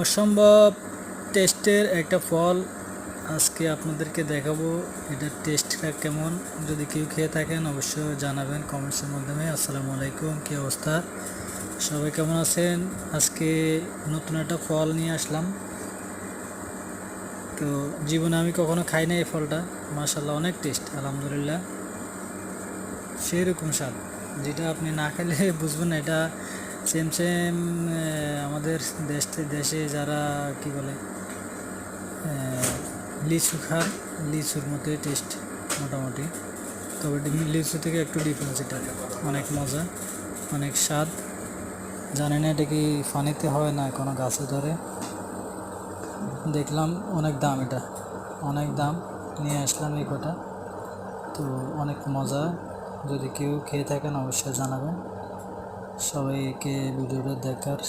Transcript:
অসম্ভব টেস্টের একটা ফল আজকে আপনাদেরকে দেখাবো। এটার টেস্টটা কেমন, যদি কেউ খেয়ে থাকেন অবশ্যই জানাবেন কমেন্টসের মাধ্যমে। আসসালামু আলাইকুম, কী অবস্থা, সবাই কেমন আছেন? আজকে নতুন একটা ফল নিয়ে আসলাম। তো জীবনে আমি কখনো খাই না এই ফলটা। মাশাআল্লাহ, অনেক টেস্ট, আলহামদুলিল্লাহ, সেই রকম স্বাদ যেটা আপনি না খেলে বুঝবেন না। এটা সেম সেম আমাদের দেশে যারা কি বলে লিচু খায়, লিচুর মতোই টেস্ট মোটামুটি। তবে লিচু থেকে একটু ডিফারেন্স। এটা অনেক মজা, অনেক স্বাদ। জানি না এটা কি ফানিতে হয় না কোনো গাছে ধরে। দেখলাম অনেক দাম, এটা অনেক দাম, নিয়ে আসলাম এই কটা। তো অনেক মজা, যদি কেউ খেয়ে থাকেন অবশ্যই জানাবেন। সবাইকে ভিডিওটা দেখার